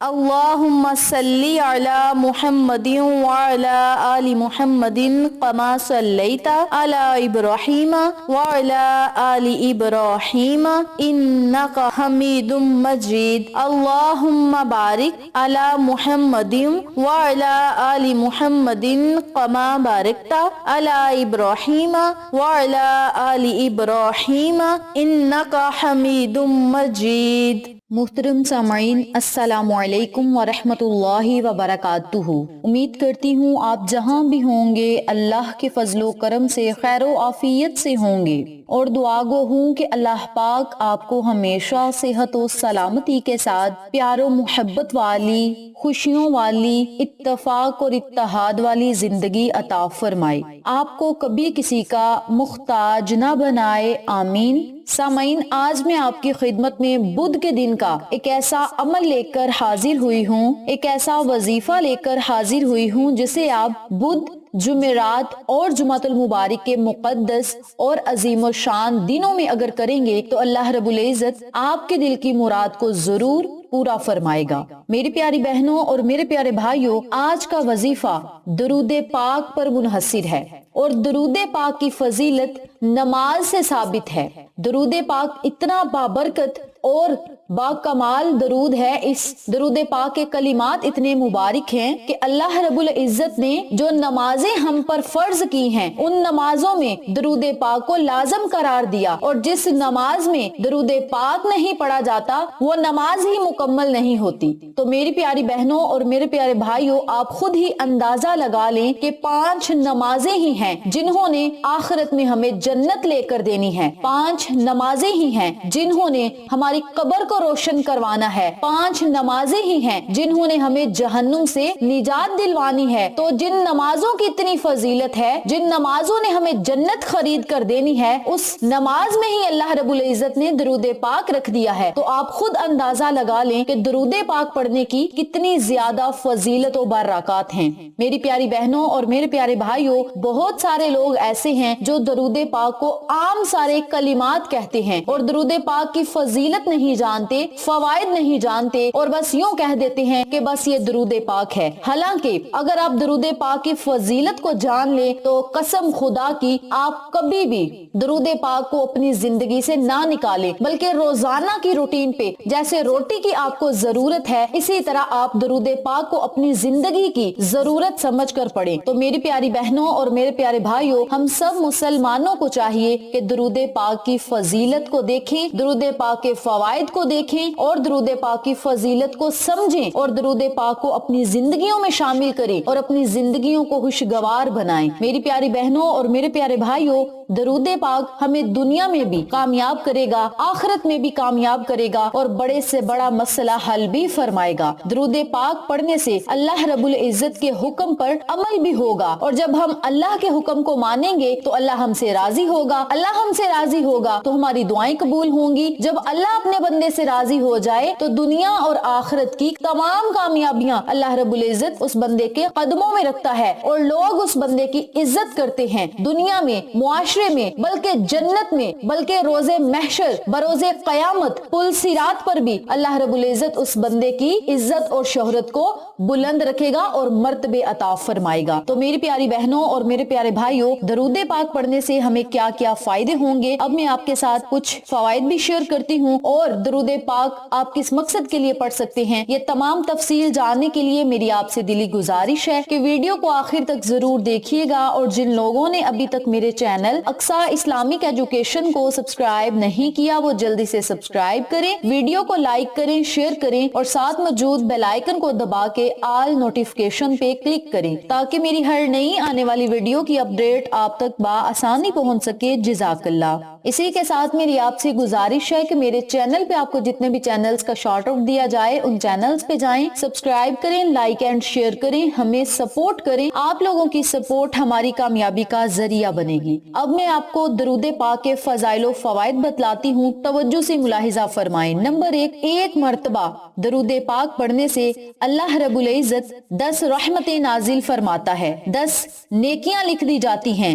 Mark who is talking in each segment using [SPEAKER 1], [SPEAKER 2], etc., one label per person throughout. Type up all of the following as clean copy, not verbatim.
[SPEAKER 1] اللهم صل على محمد وعلى آل محمد كما صليت على إبراهيم وعلى آل إبراهيم إنك حميد مجيد. اللهم بارك على محمد وعلى آل محمد كما باركت على إبراهيم وعلى آل إبراهيم إنك حميد مجيد. محترم سامعین، السلام علیکم ورحمۃ اللہ وبرکاتہ۔ امید کرتی ہوں آپ جہاں بھی ہوں گے اللہ کے فضل و کرم سے خیر و عافیت سے ہوں گے، اور دعا گو ہوں کہ اللہ پاک آپ کو ہمیشہ صحت و سلامتی کے ساتھ پیار و محبت والی، خوشیوں والی، اتفاق اور اتحاد والی زندگی عطا فرمائے، آپ کو کبھی کسی کا محتاج نہ بنائے، آمین۔ سامعین، آج میں آپ کی خدمت میں بدھ کے دن کا ایک ایسا عمل لے کر حاضر ہوئی ہوں، ایک ایسا وظیفہ لے کر حاضر ہوئی ہوں جسے آپ بدھ، جمعرات اور جمعۃ المبارک کے مقدس اور عظیم و شان دنوں میں اگر کریں گے تو اللہ رب العزت آپ کے دل کی مراد کو ضرور پورا فرمائے گا۔ میری پیاری بہنوں اور میرے پیارے بھائیوں، آج کا وظیفہ درود پاک پر منحصر ہے، اور درود پاک کی فضیلت نماز سے ثابت ہے۔ درود پاک اتنا بابرکت اور با کمال درود ہے، اس درود پاک کے کلمات اتنے مبارک ہیں کہ اللہ رب العزت نے جو نمازیں ہم پر فرض کی ہیں ان نمازوں میں درود پاک کو لازم قرار دیا، اور جس نماز میں درود پاک نہیں پڑھا جاتا وہ نماز ہی مکمل نہیں ہوتی۔ تو میری پیاری بہنوں اور میرے پیارے بھائیوں، آپ خود ہی اندازہ لگا لیں کہ 5 نمازیں ہی ہیں جنہوں نے آخرت میں ہمیں جنت لے کر دینی ہے، 5 نمازیں ہی ہیں جنہوں نے ہماری قبر کو روشن کروانا ہے، 5 نمازیں ہی ہیں جنہوں نے ہمیں جہنم سے نجات دلوانی ہے۔ تو جن نمازوں کی اتنی فضیلت ہے، جن نمازوں نے ہمیں جنت خرید کر دینی ہے، اس نماز میں ہی اللہ رب العزت نے درود پاک رکھ دیا ہے۔ تو آپ خود اندازہ لگا لیں کہ درود پاک پڑھنے کی کتنی زیادہ فضیلت و برکات ہیں۔ میری پیاری بہنوں اور میرے پیارے بھائیوں، بہت سارے لوگ ایسے ہیں جو درود پاک کو عام سارے کلمات کہتے ہیں اور درود پاک کی فضیلت نہیں جانتے، فوائد نہیں جانتے، اور بس یوں کہہ دیتے ہیں کہ بس یہ درود پاک ہے۔ حالانکہ اگر آپ درود پاک کی فضیلت کو جان لیں تو قسم خدا کی آپ کبھی بھی درود پاک کو اپنی زندگی سے نہ نکالیں، بلکہ روزانہ کی روٹین پہ جیسے روٹی کی آپ کو ضرورت ہے، اسی طرح آپ درود پاک کو اپنی زندگی کی ضرورت سمجھ کر پڑھیں۔ تو میری پیاری بہنوں اور میرے پیارے بھائیوں، ہم سب مسلمانوں کو چاہیے کہ درود پاک کی فضیلت کو دیکھیں، درود پاک کے فوائد کو دیکھیں، اور درود پاک کی فضیلت کو سمجھیں، اور درود پاک کو اپنی زندگیوں میں شامل کریں اور اپنی زندگیوں کو خوشگوار بنائیں۔ میری پیاری بہنوں اور میرے پیارے بھائیوں، درود پاک ہمیں دنیا میں بھی کامیاب کرے گا، آخرت میں بھی کامیاب کرے گا، اور بڑے سے بڑا مسئلہ حل بھی فرمائے گا۔ درود پاک پڑھنے سے اللہ رب العزت کے حکم پر عمل بھی ہوگا، اور جب ہم اللہ کے حکم کو مانیں گے تو اللہ ہم سے راضی ہوگا، اللہ ہم سے راضی ہوگا تو ہماری دعائیں قبول ہوں گی۔ جب اللہ اپنے بندے سے راضی ہو جائے تو دنیا اور آخرت کی تمام کامیابیاں اللہ رب العزت اس بندے کے قدموں میں رکھتا ہے، اور لوگ اس بندے کی عزت کرتے ہیں، دنیا میں، معاشرے میں، بلکہ جنت میں، بلکہ روز محشر، بروز قیامت، پل صراط پر بھی اللہ رب العزت اس بندے کی عزت اور شہرت کو بلند رکھے گا اور مرتبے عطا فرمائے گا۔ تو میری پیاری بہنوں اور میرے پیارے بھائیوں، درود پاک پڑھنے سے ہمیں کیا کیا فائدے ہوں گے، اب میں آپ کے ساتھ کچھ فوائد بھی شیئر کرتی ہوں، اور درود پاک آپ کس مقصد کے لیے پڑھ سکتے ہیں یہ تمام تفصیل جاننے کے لیے میری آپ سے دلی گزارش ہے کہ ویڈیو کو آخر تک ضرور دیکھیے گا، اور جن لوگوں نے ابھی تک میرے چینل اقصیٰ اسلامک ایجوکیشن کو سبسکرائب نہیں کیا وہ جلدی سے سبسکرائب کریں، ویڈیو کو لائک کریں، شیئر کریں، اور ساتھ موجود بیل آئیکن کو دبا کے آل نوٹیفیکیشن پہ کلک کریں تاکہ میری ہر نئی آنے والی ویڈیو کی اپڈیٹ آپ تک بآسانی پہنچ سکے۔ جزاک اللہ۔ اسی کے ساتھ میری آپ سے گزارش ہے کہ میرے چینل پہ آپ کو جتنے بھی چینلز کا شارٹ آؤٹ دیا جائے ان چینلز پہ جائیں، سبسکرائب کریں، لائک اینڈ شیئر کریں، ہمیں سپورٹ کریں۔ آپ لوگوں کی سپورٹ ہماری کامیابی کا ذریعہ بنے گی۔ اب میں آپ کو درود پاک کے فضائل و فوائد بتلاتی ہوں، توجہ سے ملاحظہ فرمائیں۔ نمبر 1، ایک مرتبہ درود پاک پڑھنے سے اللہ رب العزت 10 رحمتیں نازل فرماتا ہے، 10 نیکیاں لکھ دی جاتی ہیں،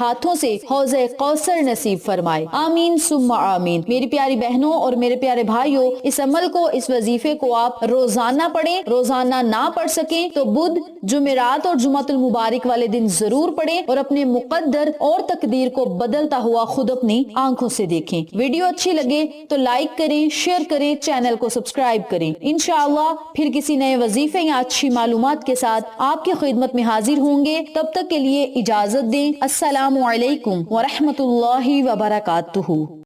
[SPEAKER 1] ہاتھوں سے حوض کوثر نصیب فرمائے، آمین ثم آمین۔ میری پیاری بہنوں اور میرے پیارے بھائیوں، اس عمل کو، اس وظیفے کو آپ روزانہ پڑھیں، روزانہ نہ پڑھ سکیں تو بدھ، جمعرات اور جمعۃ المبارک والے دن ضرور پڑھیں اور اپنے مقدر اور تقدیر کو بدلتا ہوا خود اپنی آنکھوں سے دیکھیں۔ ویڈیو اچھی لگے تو لائک کریں، شیئر کریں، چینل کو سبسکرائب کریں۔ انشاءاللہ پھر کسی نئے وظیفے یا اچھی معلومات کے ساتھ آپ کی خدمت میں حاضر ہوں گے۔ تب تک کے لیے اجازت دیں۔ السلام علیکم ورحمۃ اللہ وبرکاتہ۔